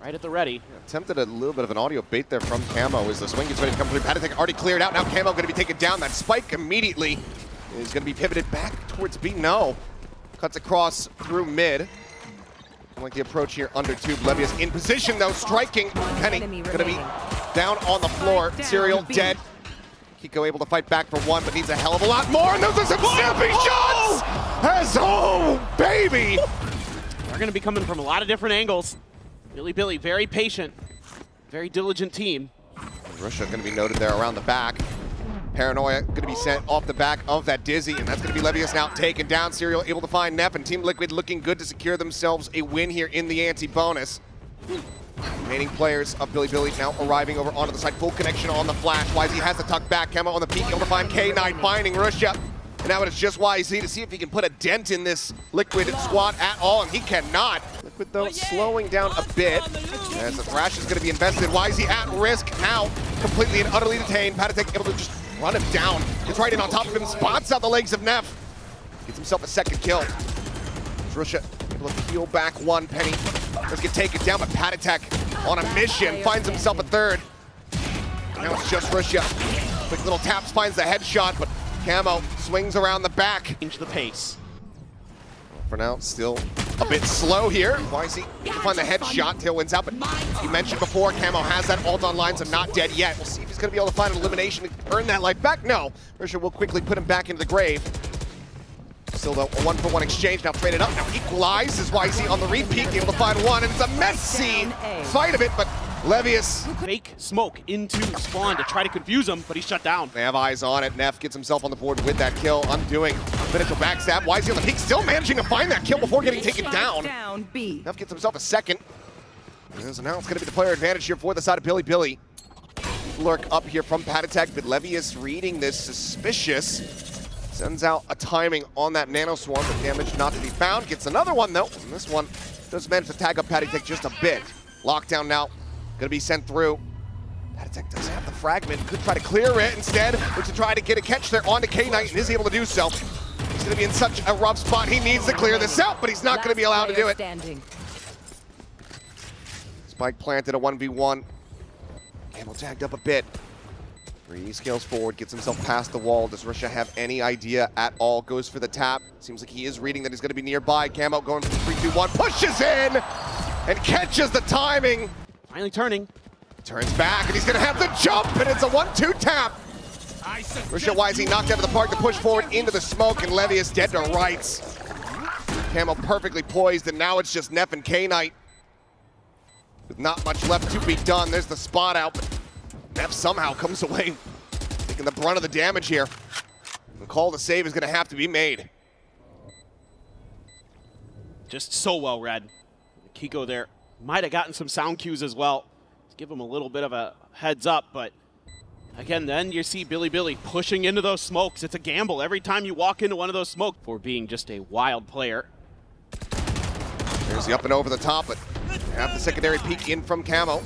right at the ready. Attempted a little bit of an audio bait there from Camo as the swing gets ready to come through. Patatek already cleared out. Now Camo going to be taken down. That spike immediately is going to be pivoted back towards B. No. Cuts across through mid. I like the approach here under tube. Levius in position though, striking. Penny going to be down on the floor. Serial dead. Kiko able to fight back for one, but needs a hell of a lot more. And those are some snappy shots! As baby! They're going to be coming from a lot of different angles. Bilibili, very patient, very diligent team. Russia going to be noted there around the back. Paranoia going to be sent off the back of that Dizzy, and that's going to be Levius now taken down. Serial able to find Neff, and Team Liquid looking good to secure themselves a win here in the anti-bonus. Remaining players of Bilibili now arriving over onto the side. Full connection on the flash. YZ has to tuck back. Camo on the peak, able to find K9, finding Russia. And now it's just YZ to see if he can put a dent in this Liquid squad at all, and he cannot. Liquid, though, slowing down a bit as the Thrash is going to be invested. YZ at risk now, completely and utterly detained. Patatek able to just run him down. Gets right in on top of him, spots out the legs of Neff. Gets himself a second kill. Russia able to peel back one. Penny does get taken down, but Patatek on a mission finds himself a third. Now it's just Russia. Quick little taps, finds the headshot, but Camo swings around the back. Change the pace. For now, still a bit slow here. YZ can find the headshot. Tailwind's out, but you mentioned before, Camo has that ult online, so not dead yet. We'll see if he's going to be able to find an elimination to earn that life back. No, Russia will quickly put him back into the grave. Still though, a 1-for-1 exchange, now traded up, now equalized as YZ on the repeat, able to find one, and it's a messy fight of it, but Levius. Fake smoke into spawn to try to confuse him, but he's shut down. They have eyes on it. Neff gets himself on the board with that kill, undoing potential backstab. YZ on the peak, still managing to find that kill before getting taken down. Neff gets himself a second. So now it's going to be the player advantage here for the side of Bilibili. Lurk up here from Patatek, but Levius reading this suspicious. Sends out a timing on that Nano Swarm, but damage not to be found. Gets another one though, and this one does manage to tag up Patatek just a bit. Lockdown now, gonna be sent through. Patatek does have the fragment, could try to clear it instead, looks to try to get a catch there onto K9 and is able to do so. He's gonna be in such a rough spot, he needs to clear this out, but he's not gonna be allowed to do it. Spike planted, a 1v1. Camo tagged up a bit. He scales forward, gets himself past the wall. Does Russia have any idea at all? Goes for the tap. Seems like he is reading that he's going to be nearby. Camo going for the 3-2-1, pushes in and catches the timing. Finally turning. Turns back and he's going to have the jump, and it's a 1-2 tap. Russia YZ knocked out of the park to push forward into the smoke, and Levius dead to rights. Camo perfectly poised, and now it's just Neff and K-Knight. With not much left to be done. There's the spot out, but Neff somehow comes away taking the brunt of the damage here. The call to save is going to have to be made. Just so well read. Kiko there might have gotten some sound cues as well to give him a little bit of a heads up, but again, then you see Bilibili pushing into those smokes. It's a gamble every time you walk into one of those smokes for being just a wild player. There's the up and over the top, but have the secondary peek in from Camo.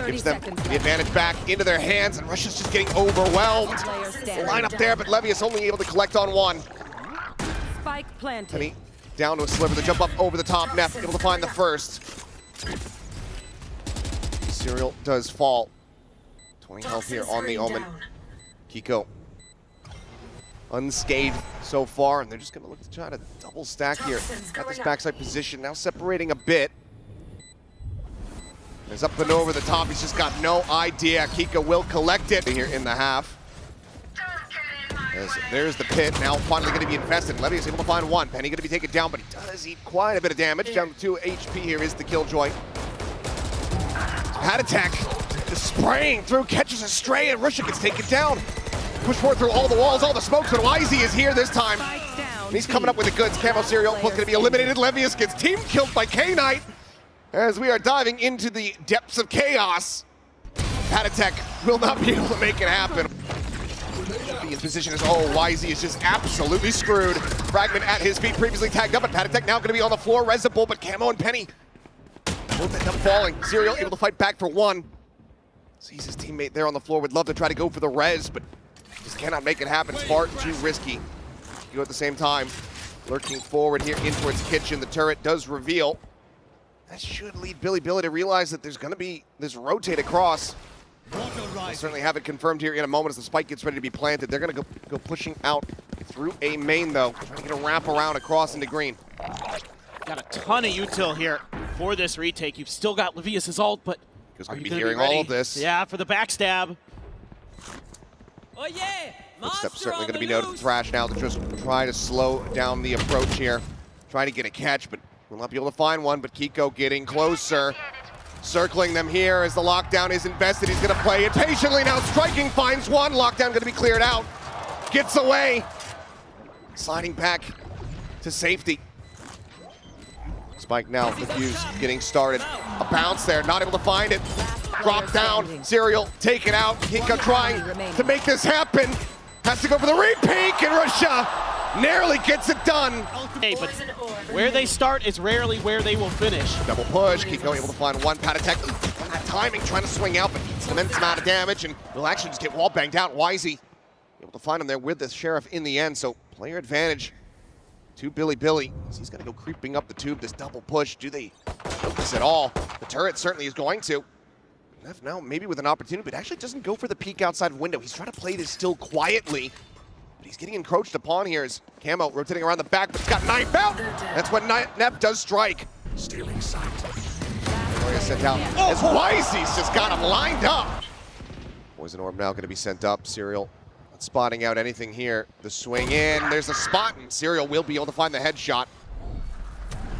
Gives them the advantage back into their hands, and Russia's just getting overwhelmed. Line up there, but Levius only able to collect on one. Spike planted. And he down to a sliver, the jump up over the top. Neff able to find the first. Serial does fall. 20 health here on the Omen. Kiko unscathed so far, and they're just going to look to try to double stack here. Got this backside position, now separating a bit. He's up and over the top, he's just got no idea. Kiko will collect it here in the half. There's the pit, now finally going to be infested. Levy is able to find one. Penny going to be taken down, but he does eat quite a bit of damage. Down to 2 HP here is the Killjoy. Patatek just spraying through, catches a stray, and Russia gets taken down. Push forward through all the walls, all the smokes, but YZ is here this time. And he's coming up with the goods. Camo Serial both going to be eliminated. Levius gets team killed by K-Knight. As we are diving into the depths of chaos, Patatek will not be able to make it happen. In position as YZ is just absolutely screwed. Fragment at his feet, previously tagged up, but Patatek now going to be on the floor. Resible, but Camo and Penny both end up falling. Serial able to fight back for one. Sees his teammate there on the floor, would love to try to go for the res, but just cannot make it happen. It's far too risky. At the same time, lurking forward here in towards kitchen. The turret does reveal. That should lead Bilibili to realize that there's going to be this rotate across. We'll certainly have it confirmed here in a moment as the spike gets ready to be planted. They're going to go pushing out through a main, though, trying to get a wrap around across into green. Got a ton of util here for this retake. You've still got Levius's ult, but Because are we're you going to be gonna hearing ready? all of this. Yeah, for the backstab. Oh yeah! Footsteps certainly going to be noted. Thrash now to just try to slow down the approach here. Trying to get a catch, but will not be able to find one. But Kiko getting closer. Circling them here as the lockdown is invested. He's going to play it patiently now. Striking finds one. Lockdown going to be cleared out. Gets away. Sliding back to safety. Spike now, the fuse getting started. A bounce there, not able to find it. Drop down, Serial taken out. Kiko trying to make this happen. Has to go for the repeat, and Russia narrowly gets it done. Hey, but where they start is rarely where they will finish. Double push, Kiko able to find one. Patatech, that timing, trying to swing out, but it's an immense amount of damage, and will actually just get wall banged out. Wisey able to find him there with the Sheriff in the end, so player advantage to Bilibili. He's going to go creeping up the tube, this double push. Do they focus at all? The turret certainly is going to. Neff now maybe with an opportunity, but actually doesn't go for the peek outside of window. He's trying to play this still quietly, but he's getting encroached upon here as Camo rotating around the back, but he's got knife out. That's what Neff does strike. Stealing sight. Sent out as Wisey's just got him lined up. Poison Orb now going to be sent up. Serial not spotting out anything here. The swing in, there's a spot, and Serial will be able to find the headshot.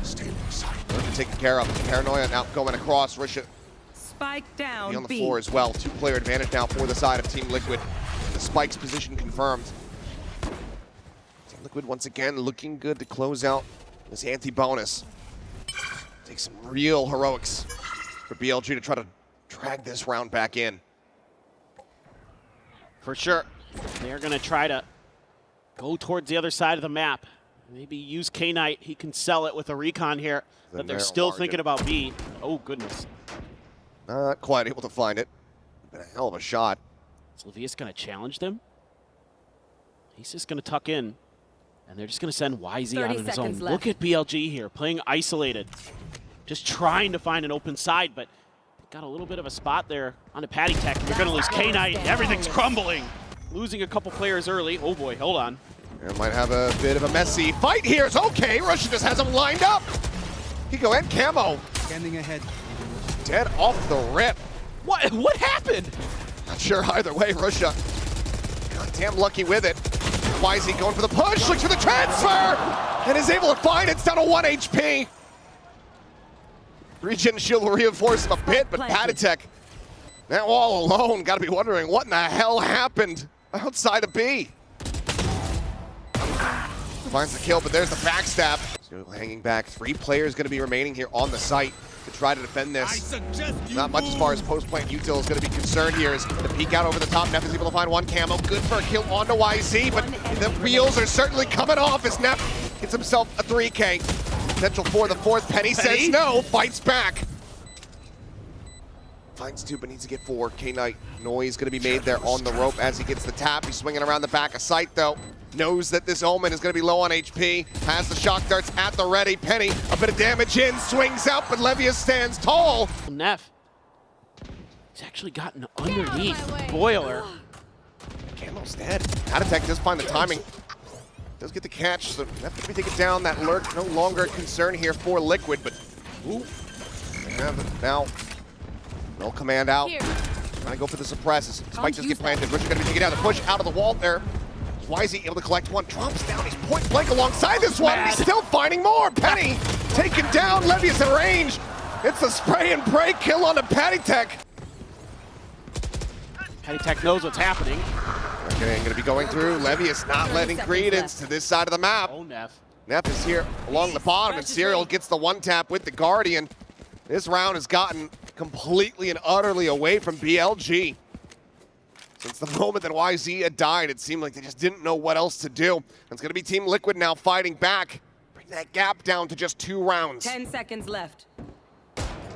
Stealing sight. Taken care of. Paranoia now going across. Risha Spike down. on the floor as well. Two-player advantage now for the side of Team Liquid. The Spike's position confirmed. Team Liquid once again looking good to close out this anti-bonus. Take some real heroics for BLG to try to drag this round back in. For sure. They're going to try to go towards the other side of the map. Maybe use K-Knight. He can sell it with a recon here. But they're still thinking about B. Oh, goodness. Not quite able to find it. Been a hell of a shot. Is Levius going to challenge them? He's just going to tuck in. And they're just going to send YZ out on his own. Look at BLG here, playing isolated. Just trying to find an open side, but got a little bit of a spot there on a Patty Tech. They're going to lose K-Knight. Everything's crumbling. Losing a couple players early. Oh boy, hold on. It might have a bit of a messy fight here. It's okay. Russia just has him lined up. Kiko and Camo. Standing ahead. Dead off the rip. What happened? Not sure either way. Russia goddamn lucky with it. Wisey going for the push, looks for the transfer, and is able to find it. It's down to 1 HP. Regen shield will reinforce him a bit, but Patatech now all alone. Got to be wondering what in the hell happened outside of B. Finds the kill, but there's the backstab. So hanging back. 3 players going to be remaining here on the site to try to defend this. Not much as far as post-plant util is going to be concerned here. As the peek out over the top, Neff is able to find one Camo. Good for a kill onto YZ, but the wheels are certainly coming off as Neff gets himself a 3K. Potential for the 4th. Penny says no, fights back. Finds 2, but needs to get 4. K-Knight noise going to be made there on the rope as he gets the tap. He's swinging around the back of sight, though. Knows that this Omen is going to be low on HP. Has the shock darts at the ready. Penny, a bit of damage in, swings out, but Levius stands tall. Neff. He's actually gotten underneath Boiler. Camo's dead. Patatech does find the timing. Does get the catch, so Neff going to be taken down. That lurk no longer a concern here for Liquid, but ooh. Now, no command out. Trying to go for the suppresses. Spike just get planted. Richard going to be taken down. The push out of the wall there. Why is he able to collect one? Drops down. He's point blank alongside this one. He's still finding more. Penny taken down. Levius in range. It's a spray and pray kill on the Patty Tech. Patty Tech knows what's happening. Okay, going to be going through. Levius not letting credence to this side of the map. Oh, Neff. Neff is here along the bottom, and Serial gets the one tap with the Guardian. This round has gotten completely and utterly away from BLG. Since the moment that YZ had died, it seemed like they just didn't know what else to do. It's going to be Team Liquid now fighting back. Bring that gap down to just 2 rounds. 10 seconds left.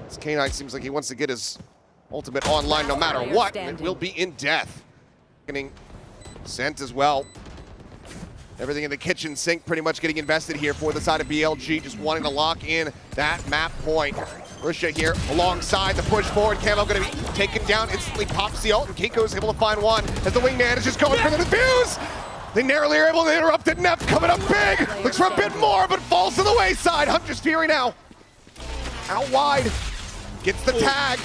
This K-Knight seems like he wants to get his ultimate online no matter what, and it will be in death. Getting sent as well. Everything in the kitchen sink pretty much getting invested here for the side of BLG, just wanting to lock in that map point. Russia here alongside the push forward. Camo going to be taken down, instantly pops the ult, and Kiko's able to find one as the wingman is just going for the defuse. They narrowly are able to interrupt it. Neff coming up big. Looks for a bit more, but falls to the wayside. Hunter's Fury now out wide. Gets the tag.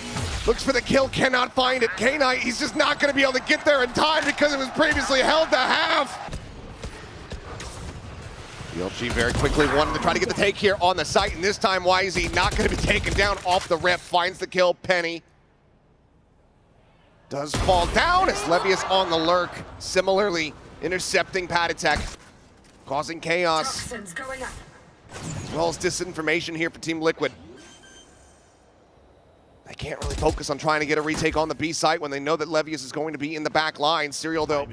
Looks for the kill, cannot find it. K-Knight, he's just not going to be able to get there in time because it was previously held to half. BLG very quickly wanted to try to get the take here on the site, and this time YZ not going to be taken down off the rip. Finds the kill. Penny does fall down as Levius on the lurk. Similarly, intercepting Patatek, causing chaos, as well as disinformation here for Team Liquid. They can't really focus on trying to get a retake on the B site when they know that Levius is going to be in the back line. Serial, though,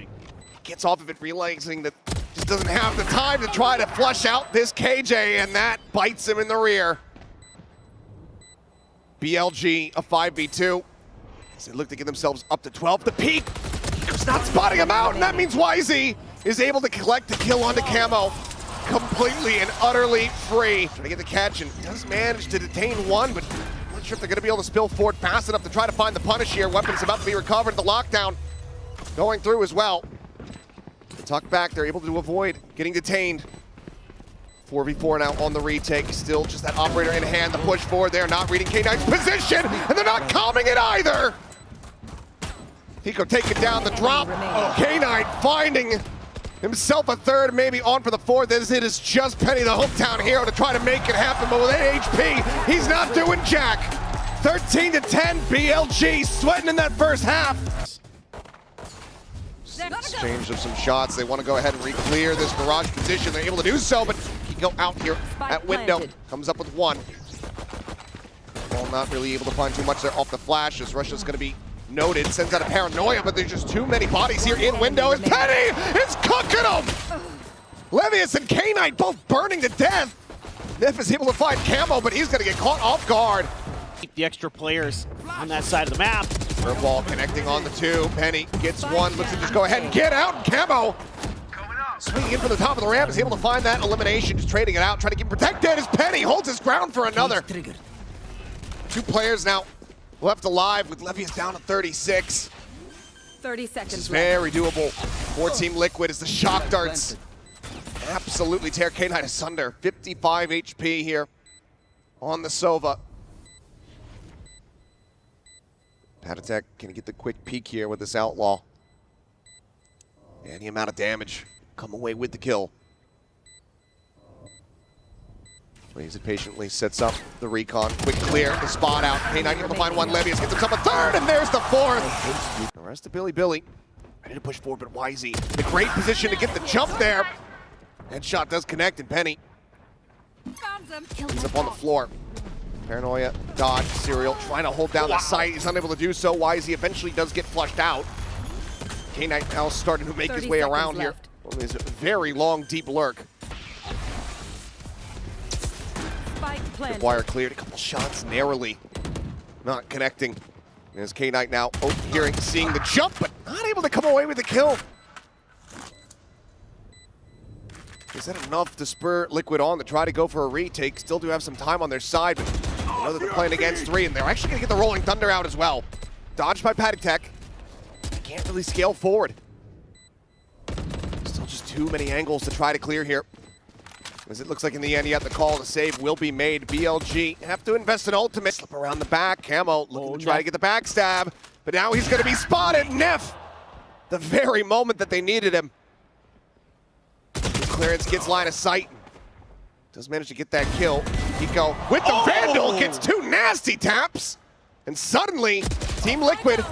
gets off of it, realizing that just doesn't have the time to try to flush out this KJ, and that bites him in the rear. BLG, a 5v2. As they look to get themselves up to 12. The peak, Kiko's not spotting him out, and that means YZ is able to collect the kill onto Camo. Completely and utterly free. Trying to get the catch, and does manage to detain one, but not sure if they're going to be able to spill forward fast enough to try to find the punish here. Weapons about to be recovered. The lockdown going through as well. The tuck back, they're able to avoid getting detained. 4v4 now on the retake. Still just that operator in hand. The push forward there, not reading K9's position, and they're not calming it either. Hiko taking down the drop. K9 finding himself a third, maybe on for the fourth, as it is just Penny, the hometown hero, to try to make it happen, but with 8 HP, he's not doing jack. 13-10, BLG sweating in that first half. Exchange of some shots. They want to go ahead and re-clear this barrage position. They're able to do so, but Kiko out here at window. Comes up with one. Well, not really able to find too much there off the flash, as Russia's going to be noted. Sends out a paranoia, but there's just too many bodies here in window, and Penny is cooking them! Levius and K-Knight both burning to death. Neff is able to find Camo, but he's going to get caught off guard. Keep the extra players on that side of the map. Curveball connecting on the two. Penny gets one, looks to just go ahead and get out, and Camo swinging in from the top of the ramp is able to find that elimination, just trading it out, trying to get protected as Penny holds his ground for another. 2 players now left alive with Levius down to 36. 30 seconds This is left. very doable for Team Liquid as the shock darts absolutely tear K9 asunder. 55 HP here on the Sova. Patatek can get the quick peek here with this outlaw. Any amount of damage, come away with the kill. Plays it patiently, sets up the recon. Quick clear, the spot out. K9 able to find one. Levius gets himself a third, and there's the fourth. The rest of Bilibili ready to push forward, but YZ in a great position to get the jump there. Headshot does connect, and Penny, he's up on the floor. Paranoia, dodge, Serial, trying to hold down the site. He's unable to do so. YZ eventually does get flushed out. K9 now starting to make his way around here. Well, there's a very long, deep lurk. Wire cleared, a couple shots narrowly, not connecting. There's K-Knight now overhearing, seeing the jump, but not able to come away with the kill. Is that enough to spur Liquid on to try to go for a retake? Still do have some time on their side, but I know that they're playing against 3, and they're actually going to get the Rolling Thunder out as well. Dodged by Patatek. Can't really scale forward. Still just too many angles to try to clear here. As it looks like in the end, yet the call to save will be made. BLG have to invest in ultimate. Slip around the back. Camo looking to try to get the backstab, but now he's going to be spotted. Neff, the very moment that they needed him. His clearance gets line of sight. Does manage to get that kill. Kiko with the Vandal gets 2 nasty taps, and suddenly Team Liquid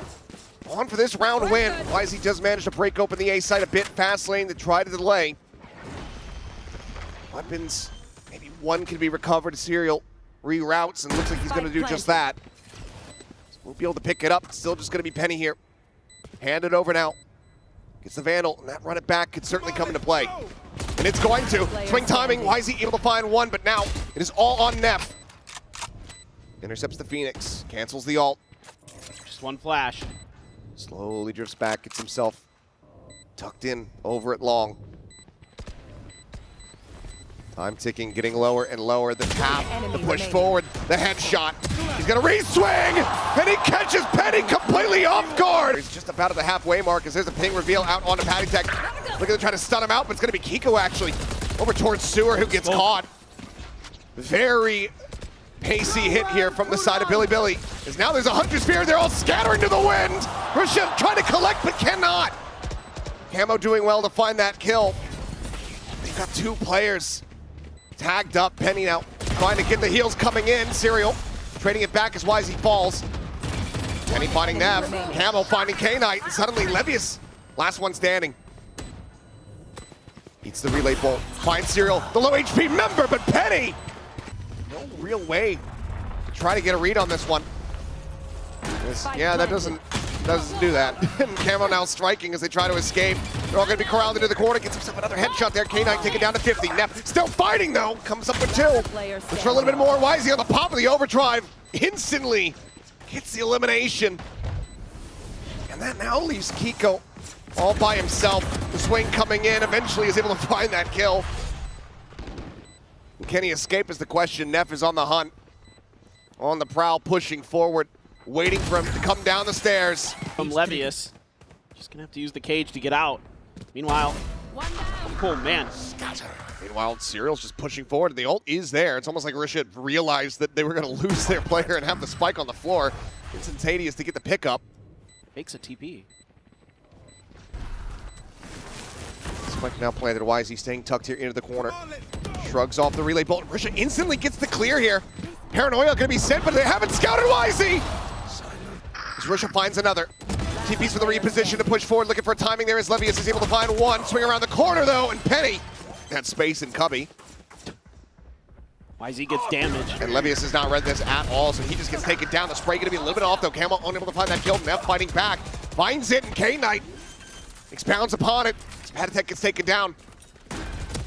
on for this round win. YZ does manage to break open the A side a bit. Fast lane to try to delay. Weapons, maybe one can be recovered. Serial reroutes, and looks like he's going to do just that. So we'll be able to pick it up. Still just going to be Penny here. Hand it over now. Gets the Vandal, and that run it back could certainly come into play. And it's going to. Swing timing, YZ able to find one, but now it is all on Neff. Intercepts the Phoenix, cancels the ult. Just one flash. Slowly drifts back, gets himself tucked in over it long. Time ticking, getting lower and lower. The tap, the push forward. the headshot. He's gonna re-swing, and he catches Penny completely off guard. He's just about at the halfway mark as there's a ping reveal out onto Patty Tech. Look at them trying to stun him out, but it's gonna be Kiko actually over towards Sewer who gets caught. Very pacey hit here from the side of Bilibili. As now there's a Hunter Spear, they're all scattering to the wind. Rashid trying to collect but cannot. Camo doing well to find that kill. They've got two players tagged up. Penny now trying to get the heals coming in. Serial trading it back as YZ falls. Penny finding Nav. Camo finding K-Knight. And suddenly Levius, last one standing. Eats the relay bolt. Finds Serial, the low HP member, but Penny, no real way to try to get a read on this one. Yeah, that doesn't do that. Camo now striking as they try to escape. They're all going to be corralled into the corner. Gets himself another headshot there. K-Knight taken down to 50. Neff still fighting though. Comes up with two. Looks for a little bit more. YZ on the pop of the overdrive. Instantly gets the elimination. And that now leaves Kiko all by himself. The swing coming in. Eventually is able to find that kill. Can he escape is the question. Neff is on the hunt. On the prowl, pushing forward. Waiting for him to come down the stairs. From Levius. Just gonna have to use the cage to get out. Meanwhile, oh man. Meanwhile, Serial's just pushing forward. The ult is there. It's almost like Rashid realized that they were gonna lose their player and have the spike on the floor. Instantaneous to get the pickup. Fakes a TP. Spike now planted. YZ staying tucked here into the corner. Shrugs off the relay bolt. Rashid instantly gets the clear here. Paranoia gonna be sent, but they haven't scouted YZ. As Risha finds another. TP's for the reposition to push forward, looking for timing there as Levius is able to find one. Swing around the corner though, and Penny had space in Cubby. YZ gets damaged. And Levius has not read this at all, so he just gets taken down. The spray gonna be a little bit off though. Camo unable to find that kill. Neff fighting back. Finds it, and K-Knight expounds upon it. Spatatech gets taken down.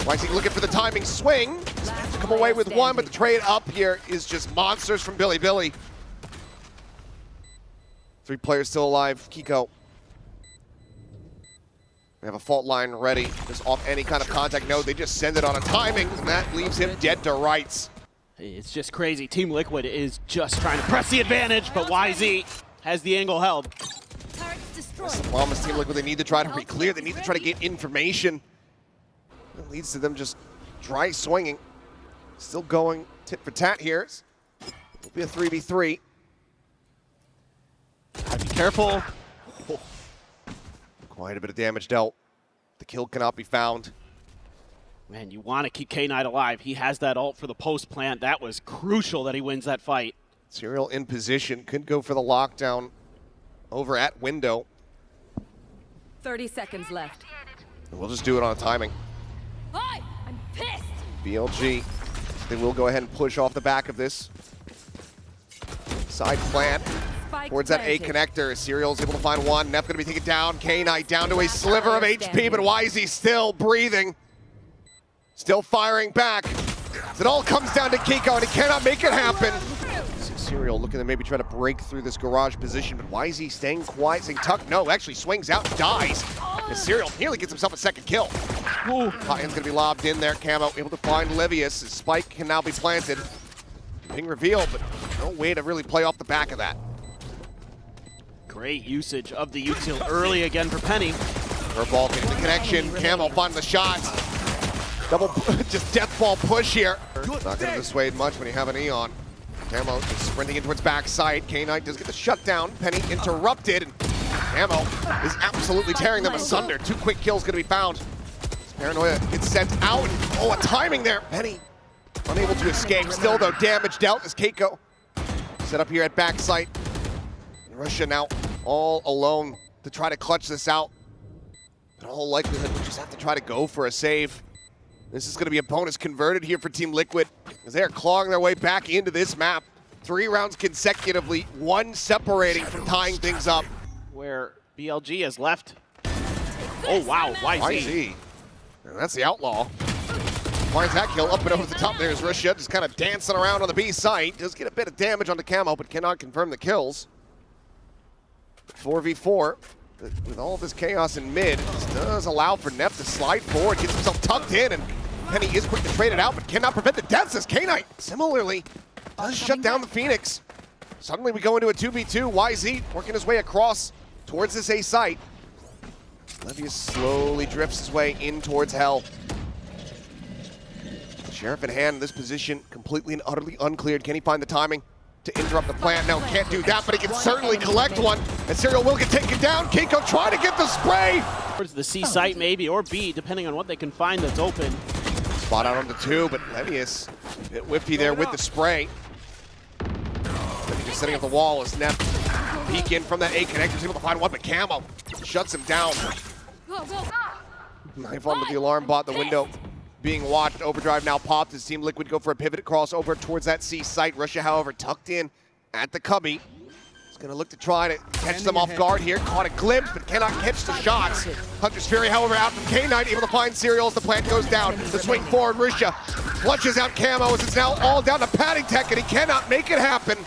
YZ looking for the timing swing. Just has to come away with one, but the trade up here is just monsters from Bilibili. 3 players still alive. Kiko. They have a fault line ready. Just off any kind of contact node. They just send it on a timing, and that leaves him dead to rights. It's just crazy. Team Liquid is just trying to press the advantage, but YZ has the angle held. That's the problem with Team Liquid. They need to try to re-clear. They need to try to get information. It leads to them just dry swinging. Still going tit for tat here. It'll be a 3v3. Gotta be careful. Oh. Quite a bit of damage dealt. The kill cannot be found. Man, you want to keep K-Knight alive. He has that ult for the post plant. That was crucial that he wins that fight. Serial in position. Could go for the lockdown over at window. 30 seconds left. And we'll just do it on a timing. Hi, I'm pissed. BLG. They will go ahead and push off the back of this. Side plant. Towards that A connector. Serial's able to find one. Neff gonna be taken down. K-Knight down to a sliver of HP, but YZ still breathing. Still firing back. It all comes down to Kiko, and he cannot make it happen. Serial looking to maybe try to break through this garage position, but YZ staying quiet, saying tuck. No, actually swings out and dies. And Serial nearly gets himself a second kill. Hot hand's gonna be lobbed in there. Camo able to find Levius. His spike can now be planted. Ping reveal, but no way to really play off the back of that. Great usage of the util early again for Penny. Ball getting the connection. Camo finding the shots. Double, just death ball push here. Not gonna dissuade much when you have an Eon. Camo is sprinting in towards backside. K-Knight does get the shutdown. Penny interrupted. And Camo is absolutely tearing them asunder. 2 quick kills gonna be found. Paranoia gets sent out. Oh, a timing there. Penny unable to escape. Still though, damage dealt as Keiko set up here at backside. Russia now all alone to try to clutch this out. In all likelihood, we'll just have to try to go for a save. This is going to be a bonus converted here for Team Liquid as they are clawing their way back into this map. 3 rounds consecutively, 1 separating from tying things up. Where BLG has left. Oh wow, YZ. And that's the outlaw. Finds that kill up and over the top. There's Russia just kind of dancing around on the B site. Does get a bit of damage on the Camo, but cannot confirm the kills. 4v4 with all this chaos in mid. This does allow for Neff to slide forward, gets himself tucked in, and Penny is quick to trade it out, but cannot prevent the deaths as K-Knight similarly does shut down the Phoenix. Suddenly we go into a 2v2. YZ working his way across towards this A site. Levius slowly drifts his way in towards Hell. Sheriff in hand in this position, completely and utterly uncleared. Can he find the timing to interrupt the plant? No, can't do that, but he can certainly collect one. And Serial will get taken down. Kiko trying to get the spray. Towards the C site maybe, or B, depending on what they can find that's open. Spot out on the 2, but Levius a bit whiffy there with the spray. Just setting up the wall as Neff peek in from that A connector. He's able to find one, but Camo shuts him down. Knife onto the alarm bot, the window being watched. Overdrive now popped as Team Liquid go for a pivot cross over towards that C site. Russia, however, tucked in at the cubby. He's going to look to try to catch them off guard here. Caught a glimpse, but cannot catch the shots. Hunter's Fury, however, out from K9, able to find Serial as the plant goes down. The swing forward, Russia flushes out Camo as it's now all down to Padding Tech, and he cannot make it happen.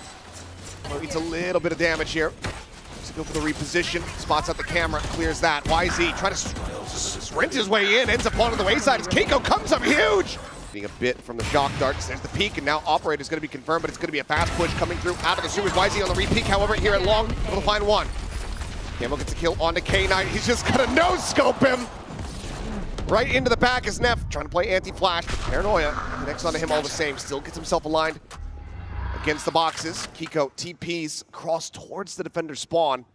Needs a little bit of damage here. Let's go for the reposition. Spots out the camera, clears that. YZ trying to sprint his way in, ends up onto the wayside as Kiko comes up huge. Being a bit from the shock darts. There's the peak, and now Operator is going to be confirmed, but it's going to be a fast push coming through out of the sewers. YZ on the re-peak, however, here at long, able to find one. Camo gets a kill onto K9. He's just going to no-scope him. Right into the back is Neff, trying to play anti-flash. Paranoia connects onto him all the same. Still gets himself aligned against the boxes. Kiko TPs cross towards the defender spawn.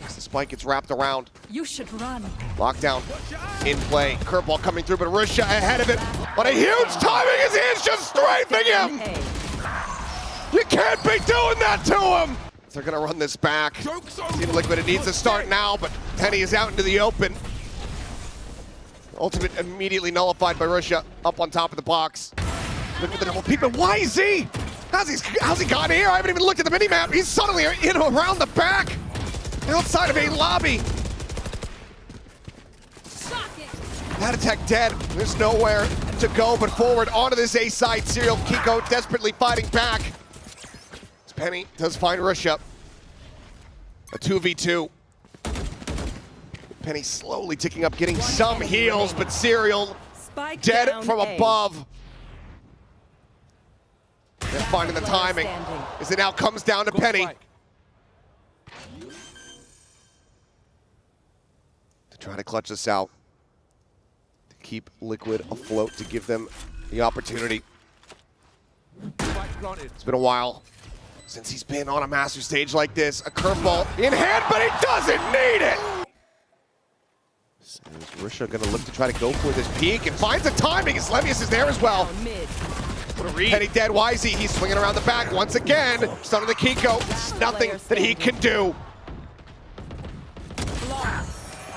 As the spike gets wrapped around. You should run. Lockdown in play. Curveball coming through, but Russia ahead of it. But a huge timing as he is just strafing him. You can't be doing that to him. They're gonna run this back. Team Liquid, it needs to start now, but Penny is out into the open. Ultimate immediately nullified by Russia up on top of the box. Look at the double peep, but YZ! How's he got here? I haven't even looked at the minimap. He's suddenly in around the back, outside of a lobby. That attack dead. There's nowhere to go but forward onto this A side. Serial Kiko desperately fighting back. As Penny does find Russia. A 2v2. Penny slowly ticking up, getting some heals, but Serial dead from above. They're finding the timing as it now comes down to Penny. To try to clutch this out. To keep Liquid afloat, to give them the opportunity. It's been a while since he's been on a master stage like this. A curveball in hand, but he doesn't need it! Is Russia gonna look to try to go for this peak and finds the timing as Levius is there as well. What a read. Penny dead, YZ, he's swinging around the back once again. Stun of the Kiko, there's nothing that he can do.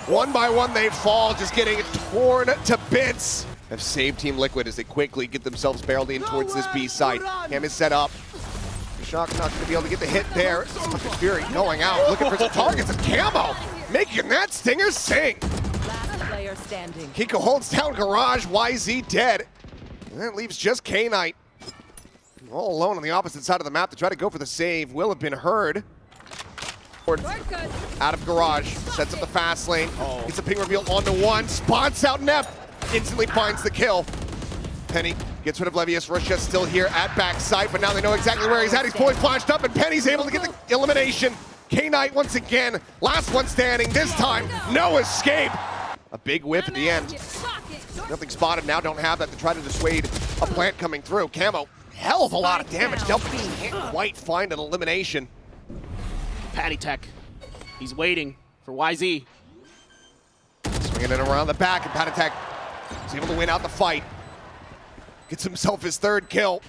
One by one they fall, just getting torn to bits. Have saved Team Liquid as they quickly get themselves barreled in towards this B site. Cam is set up. Shock not going to be able to get the hit there. Hunter's Fury going out, looking for some targets, and Camo making that stinger sing. Player standing. Kiko holds down Garage, YZ dead. And that leaves just K-Knight all alone on the opposite side of the map to try to go for the save. Will have been heard. Out of Garage, sets up the fast lane. Gets a ping reveal onto one, spots out Neff, instantly finds the kill. Penny gets rid of Levius. Russia still here at backside, but now they know exactly where he's at. He's fully flashed up, and Penny's able to get the elimination. K-Knight once again, last one standing. This time, no escape. A big whiff at the end. Nothing spotted now, don't have that to try to dissuade a plant coming through. Camo, hell of a lot of damage dealt, but can't quite find an elimination. Patty Tech, he's waiting for YZ. Swinging it around the back, and Patty Tech is able to win out the fight. Gets himself his third kill.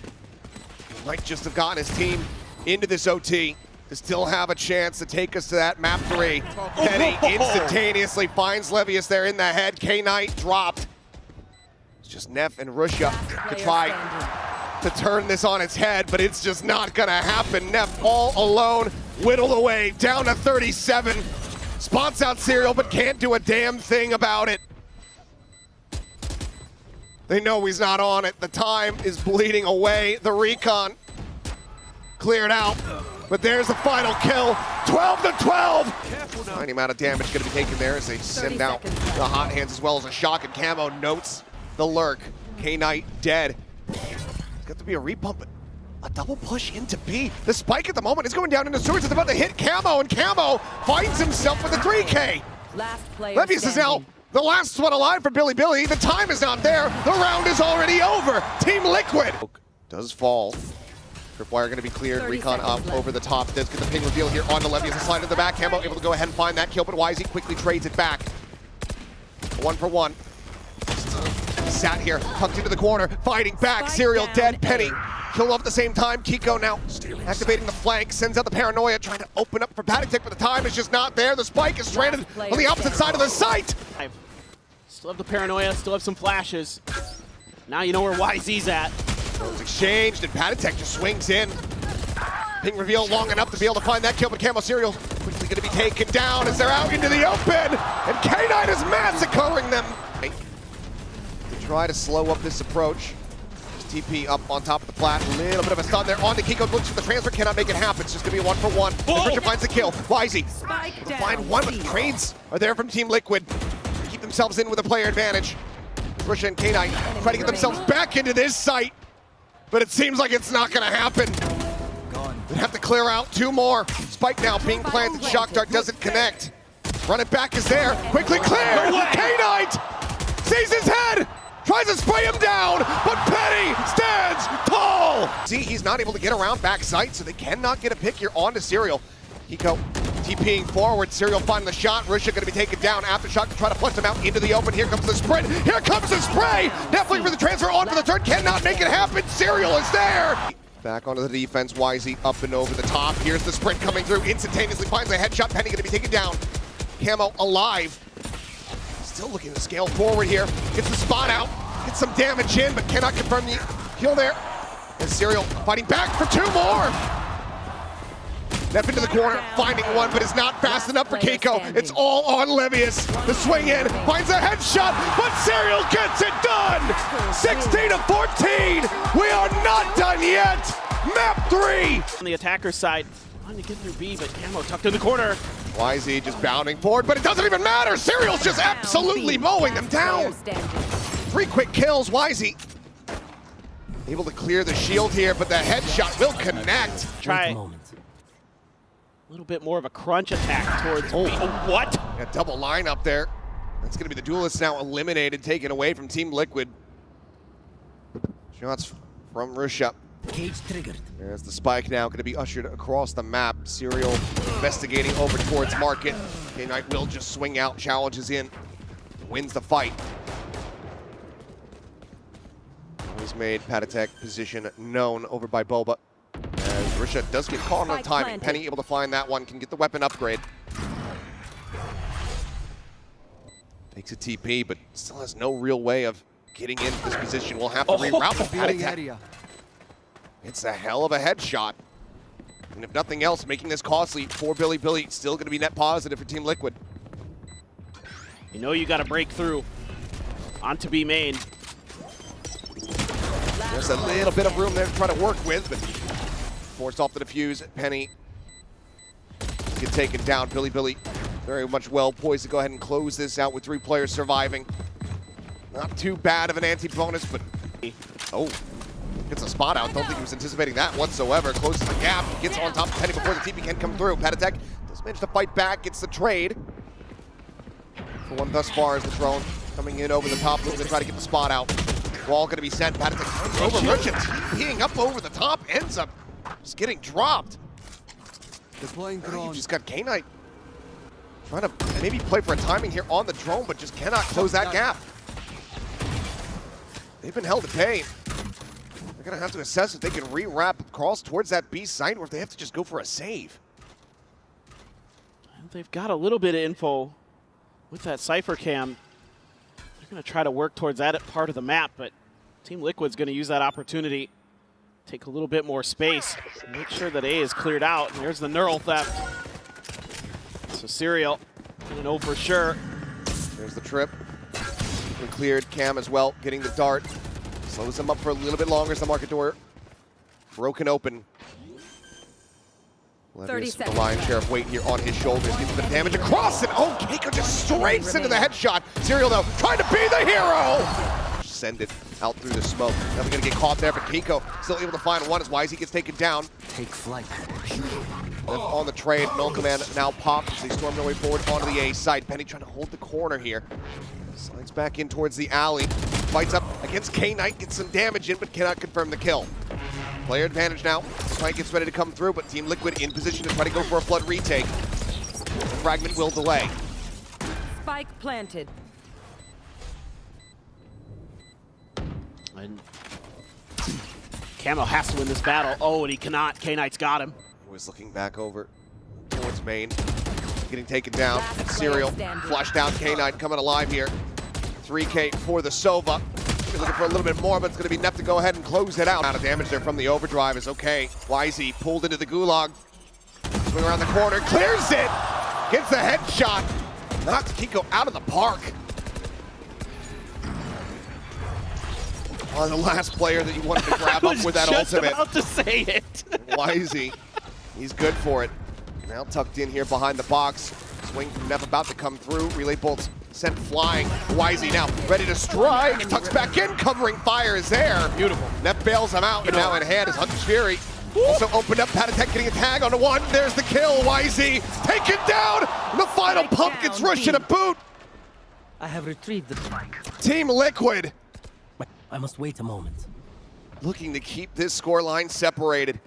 Might just have gotten his team into this OT to still have a chance to take us to that map 3. Penny instantaneously finds Levius there in the head. K-Knight dropped. It's just Neff and Russia to try to turn this on its head, but it's just not gonna happen. Neff all alone, whittled away, down to 37. Spots out Serial, but can't do a damn thing about it. They know he's not on it. The time is bleeding away. The recon cleared out, but there's the final kill. 12 to 12. Tiny amount of damage going to be taken there as they send out the hot hands as well as a shock, and Camo notes the lurk. K-Knight dead. He's got to be a repump, but a double push into B. The spike at the moment is going down into sewers. It's about to hit Camo, and Camo finds himself with a 3K. Last player Levius is now standing. the last one alive for Bilibili. The time is not there. The round is already over. Team Liquid does fall. Tripwire going to be cleared. 30 Recon up seconds left. over the top. Does get the ping reveal here on the Levius. A slide in the back. Camo able to go ahead and find that kill, but Wisey quickly trades it back. 1 for 1. Sat here, tucked into the corner, fighting back. Spike Serial down dead. A. Penny killed off at the same time. Kiko now activating the flank, sends out the paranoia, trying to open up for Patek, but the time is just not there. The spike is stranded on the opposite side of the site. Still have the paranoia, still have some flashes. Now you know where YZ's at. It's exchanged, and Patek just swings in. Ping reveal long enough to be able to find that kill, but Camo Serial quickly going to be taken down as they're out into the open, and K9 is massacring them. To try to slow up this approach. TP up on top of the plat, a little bit of a stun there. On to Kiko, looks for the transfer, cannot make it happen. It's just going to be a 1 for 1. Richard finds the kill. Wisey Spike to down. find one, but trades are there from Team Liquid to keep themselves in with a player advantage. Russia and K9 try to get themselves back into this site, but it seems like it's not going to happen. They have to clear out 2 more. Spike now being planted. Shock Dart doesn't connect. Run it back is there. Quickly cleared. K9 sees his head. Tries to spray him down, but Penny stands tall. See, he's not able to get around backside, so they cannot get a pick here onto Serial. Hiko TPing forward. Serial finding the shot. Russia going to be taken down. Aftershock to try to push him out into the open. Here comes the sprint. Here comes the spray. Definitely for the transfer on for the turn. Cannot make it happen. Serial is there. Back onto the defense. Wisey up and over the top. Here's the sprint coming through. Instantaneously finds a headshot. Penny going to be taken down. Camo alive. Still looking to scale forward here. Gets the spot out. Gets some damage in, but cannot confirm the kill there. And Serial fighting back for 2 more. Neff into the corner, finding one, but it's not fast enough for Kiko. It's all on Levius. The swing in, finds a headshot, but Serial gets it done! 16 to 14! We are not done yet! Map 3! On the attacker side, trying to get through B, but Camo tucked in the corner. YZ just bounding forward, but it doesn't even matter! Serial's just absolutely mowing them down! 3 quick kills, YZ able to clear the shield here, but the headshot will connect. Try a little bit more of a crunch attack towards B. Oh, what? A double line up there. That's going to be the duelists now eliminated, taken away from Team Liquid. Shots from Russia. Cage triggered. There's the spike now, going to be ushered across the map. Serial investigating over towards Market. K-Knight will just swing out, challenges in, wins the fight. He's made Patek position known over by Boba. As Russia does get caught on the timing. Penny able to find that one, can get the weapon upgrade. Takes a TP, but still has no real way of getting into this position. We'll have to reroute the Patek. It's a hell of a headshot. And if nothing else, making this costly for Bilibili, still going to be net positive for Team Liquid. You know you got to break through onto B main. There's a little bit of room there to try to work with, but forced off the defuse. Penny get taken down. Bilibili very much well poised to go ahead and close this out with 3 players surviving. Not too bad of an anti-bonus, but oh, gets a spot out. Don't think he was anticipating that whatsoever. Closes the gap, gets on top of Penny before the TP can come through. Patek does manage to fight back, gets the trade. For one thus far is the drone coming in over the top, looking to try to get the spot out. Wall going to be sent. Patek over Merchant, TPing up over the top, ends up just getting dropped. Deploying drone. You just got K-Knight trying to maybe play for a timing here on the drone, but just cannot close that gap. They've been held at bay. They're going to have to assess if they can rewrap across towards that B site or if they have to just go for a save. They've got a little bit of info with that Cypher cam. They're going to try to work towards that part of the map, but Team Liquid's going to use that opportunity, take a little bit more space, make sure that A is cleared out. And there's the neural theft. So Serial gonna know for sure. There's the trip. And cleared. Cam as well, getting the dart. Slows him up for a little bit longer as the market door broken open. 30 Levius with the seconds lion's share of weight here on his shoulders. Gets the damage across, and oh, Keiko just strafes into the headshot. Serial, though, trying to be the hero. Send it. out through the smoke. Never gonna get caught there, but Kiko still able to find one as YZ gets taken down. Take flight. On the trade, Null Command now popped as they storm their way forward onto the A side. Penny trying to hold the corner here. Slides back in towards the alley. Fights up against K-Knight, gets some damage in, but cannot confirm the kill. Player advantage now. Spike gets ready to come through, but Team Liquid in position to try to go for a flood retake. The fragment will delay. Spike planted. And Camo has to win this battle. Oh, and he cannot. K-Knight's got him. Was looking back over towards main. Getting taken down. Last Serial player standing. flushed out. K-Knight coming alive here. 3K for the Sova. He's looking for a little bit more, but it's going to be enough to go ahead and close it out. Amount of damage there from the overdrive is okay. YZ pulled into the gulag. Swing around the corner, clears it! Gets the headshot. Knocks Kiko out of the park. On the last player that you wanted to grab up with that ultimate. I was just about to say it. YZ, he's good for it. Now tucked in here behind the box. Swing from Neff about to come through. Relay bolts sent flying. YZ now ready to strike. Tucks back in, covering fire is there. Beautiful. Neff bails him out, but now in hand is Hunter's Fury. Also opened up, Patatek getting a tag onto one. There's the kill, YZ taken down. The final Strike pump down, gets Rush team. in a boot. I have retrieved the spike. Team Liquid I must wait a moment. looking to keep this scoreline separated.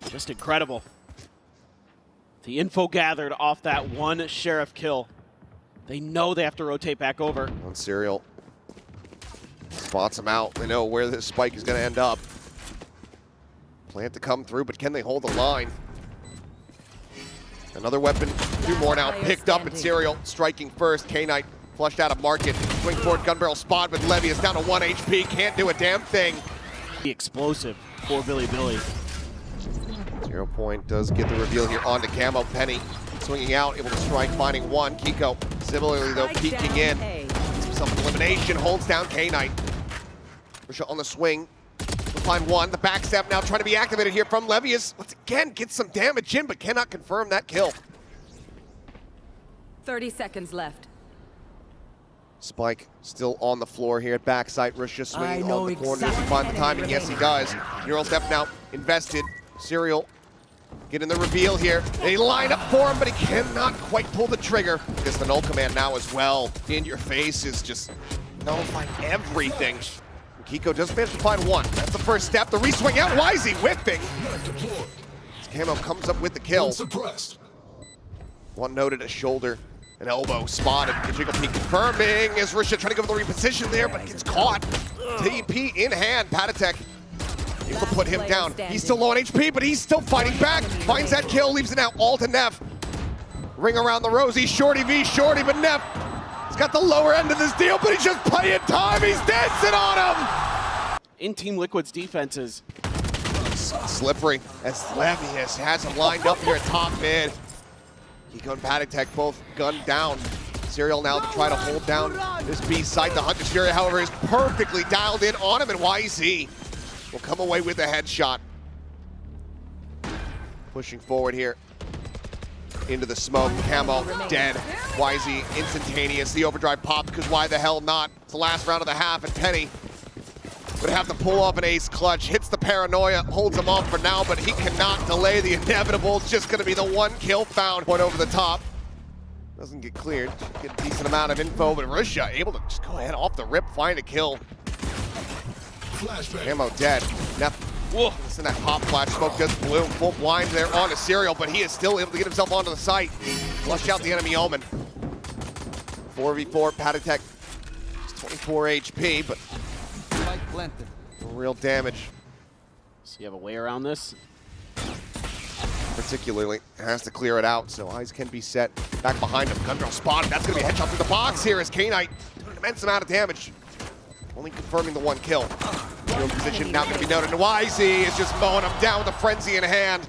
Just incredible. The info gathered off that one Sheriff kill. They know they have to rotate back over. On Serial. Spots him out. They know where this spike is going to end up. Plant to come through, but can they hold the line? Another weapon. Two more now picked up, and Serial striking first. K-Knight flushed out of market. Swing forward, gun barrel spot, but Levy is down to 1 HP. Can't do a damn thing. Explosive for Bilibili. 0 point does get the reveal here onto Camo. Penny swinging out, able to strike, finding one. Kiko similarly though Strike peeking down in. A. Self-elimination, holds down K-Knight. Risha on the swing. We'll find one. The backstab now trying to be activated here from Levius. Once again, gets some damage in, but cannot confirm that kill. 30 seconds left. Spike still on the floor here at backside. Risha swinging I know on the corner to exactly. find the timing. Yes, he does. Neural step now invested. Serial getting the reveal here. They line up for him, but he cannot quite pull the trigger. Gets the Null Command now as well. In your face is just nullifying everything. Kiko just managed to find one. That's the first step. The reswing out. YZ whipping. Camo comes up with the kill. One noted a shoulder, an elbow spotted. Jiggle peek confirming as Risha trying to go for the reposition there, but gets caught. TP in hand. Patatek able to put him down. He's still low on HP, but he's still fighting back. Finds that kill, leaves it out all to Neff. Ring around the rosy, Shorty v Shorty, but Neff has got the lower end of this deal, but he's just playing time. He's dancing on him. In Team Liquid's defenses. Slippery as Levius has him lined up here at top mid. Kiko and Patatek both gunned down. Serial now to try to hold down this B site. The Hunter's Fury, however, is perfectly dialed in on him, and YZ will come away with a headshot. Pushing forward here into the smoke. Camo dead. YZ instantaneous. The overdrive popped because why the hell not? It's the last round of the half, and Penny would have to pull off an ace clutch. Hits the paranoia, holds him off for now, but he cannot delay the inevitable. It's just going to be the one kill found. One over the top. Doesn't get cleared. Get a decent amount of info, but Russia able to just go ahead off the rip, find a kill. Camo dead. Neff, listen, that pop flash smoke does bloom. Full blind there on a Serial, but he is still able to get himself onto the site. Flush out the enemy Omen. 4v4, Patatek is 24 HP, but Spike planted. no real damage. So you have a way around this? Particularly, has to clear it out, so eyes can be set back behind him. Gundrail spotted. That's going to be a headshot through the box here as K-Knight doing an immense amount of damage. Only confirming the one kill. Real position now going to be noted. YZ is just mowing him down with a frenzy in hand.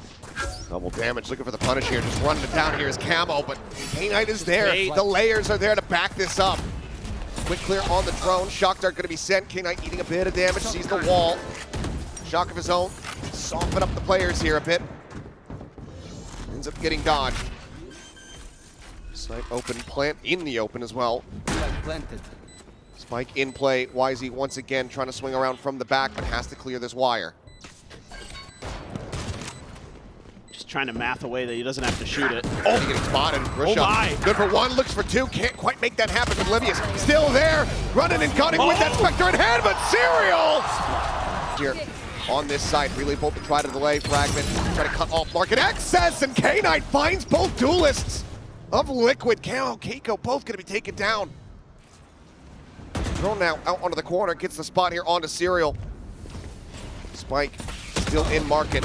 Double damage, looking for the punish here. Just running it down here is Camo, but K-Knight is there. The layers are there to back this up. Quick clear on the drone. Shock dart going to be sent. K-Knight eating a bit of damage, sees the wall. Shock of his own. Soften up the players here a bit. Ends up getting dodged. Snipe open, plant in the open as well. Spike planted. Spike in play. YZ once again trying to swing around from the back, but has to clear this wire. Just trying to math away that he doesn't have to shoot it. Oh, getting spotted. Rush Oh up. my. Good for one, looks for two. Can't quite make that happen. Oblivious still there, running and gunning with that Spectre in hand, but Serial! Here on this side, really bolt to try to delay. Fragment, try to cut off market access, and K9 finds both duelists of Liquid. Camo, Keiko, both gonna be taken down. Thrown now out onto the corner, gets the spot here onto Serial. Spike still in market.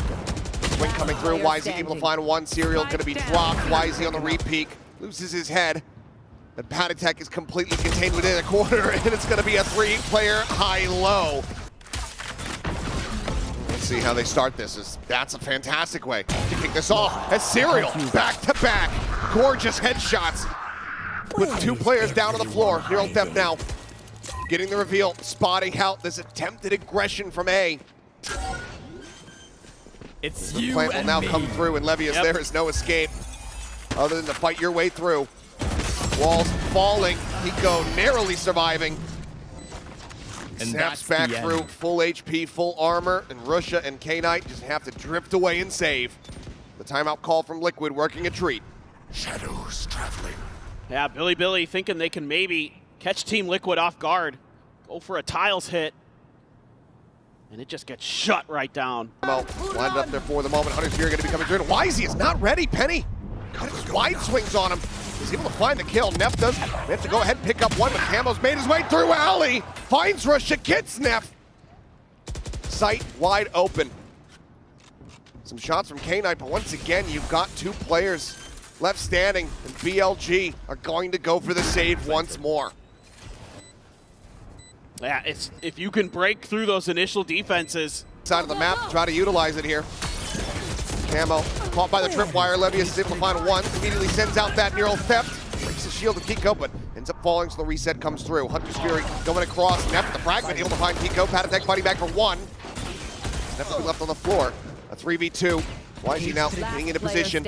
Swing coming through, YZ able to find one. Serial gonna be dropped. YZ on the repeat, loses his head. But Patatech is completely contained within a corner, and it's gonna be a 3-player high-low. Let's see how they start this. That's a fantastic way to kick this off. As Serial back-to-back, gorgeous headshots. With 2 players down on the floor. Neural Theft now getting the reveal, spotting out this attempted aggression from A. It's The you plant will and now me. come through, and Levius, Yep. there is no escape other than to fight your way through. Walls falling, Pico narrowly surviving. And Snaps that's back the through, end. full HP, full armor, and Russia and K-Knight just have to drift away and save. The timeout call from Liquid working a treat. Shadows traveling. Yeah, Bilibili thinking they can maybe catch Team Liquid off guard. Go for a tiles hit. And it just gets shut right down. Lined up there for the moment. Hunter's Fury going to be coming through. And YZ is not ready. Penny got his wide swings on him. He's able to find the kill. Neff does. They have to go ahead and pick up one, but Camo's made his way through alley. Finds Russia, gets Neff. Sight wide open. Some shots from K9, but once again, you've got 2 players left standing, and BLG are going to go for the save once more. Yeah, it's if you can break through those initial defenses. Side of the map, try to utilize it here. Camo caught by the tripwire. Levius is able to find one. Immediately sends out that Neural Theft. Breaks the shield of Pico, but ends up falling, so the reset comes through. Hunter's Fury going across. Neff the fragment, able to find Pico. Patatech fighting back for one. Neff will be left on the floor. A 3v2. YG now getting into position.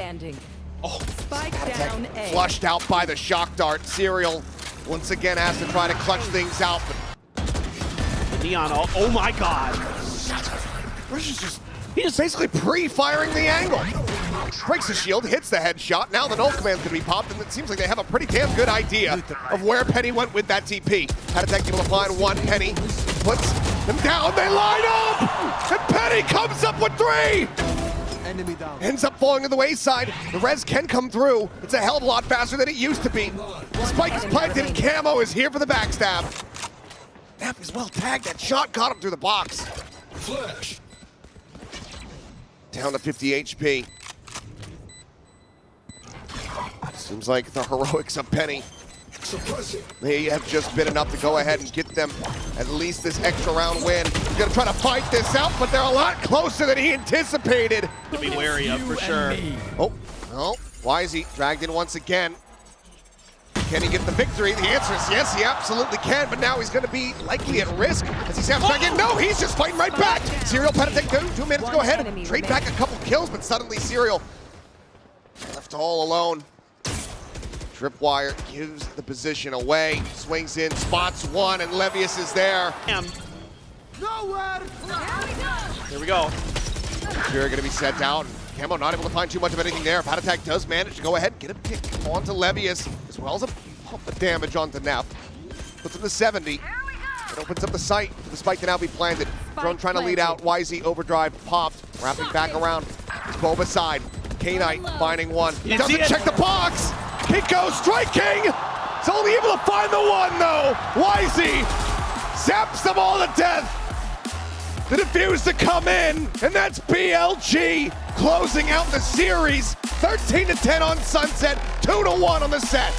Oh, Spike down A. Flushed out by the shock dart. Serial once again has to try to clutch things out, but the neon all. Oh my God. Russia's just basically pre-firing the angle. Breaks the shield, hits the headshot. Now the null command's gonna be popped, and it seems like they have a pretty damn good idea of where Penny went with that TP. Patatech able to find one. Penny puts them down. They line up, and Penny comes up with 3. Enemy down. Ends up falling to the wayside. The res can come through. It's a hell of a lot faster than it used to be. Spike is planted, and Camo is here for the backstab. Neff is well tagged. That shot got him through the box. Flash. Down to 50 HP. Seems like the heroics of Penny may have just been enough to go ahead and get them at least this extra round win. He's gonna try to fight this out, but they're a lot closer than he anticipated. To be wary of for sure. Oh, well, YZ dragged in once again. Can he get the victory? The answer is yes, he absolutely can, but now he's going to be likely at risk as he snaps back in. No, he's just fighting right back. Serial, Patatech, 2 minutes to go ahead and trade back a couple kills, but suddenly Serial left all alone. Tripwire gives the position away, swings in, spots one, and Levius is there. Nowhere. Here we go. Fury going to be set down. Camo not able to find too much of anything there. Patatech does manage to go ahead and get a pick onto Levius, as well as a pump of damage onto Neff. Puts him to 70. It opens up the sight for the spike to now be planted. Drone trying to lead out. YZ overdrive popped. Wrapping back around. It's Boba side. K-Knight finding one. Doesn't check the box. Pico striking. It's only able to find the one though. YZ zaps them all to death. The defuse to come in, and that's BLG closing out the series. 13-10 on Sunset, 2-1 on the set.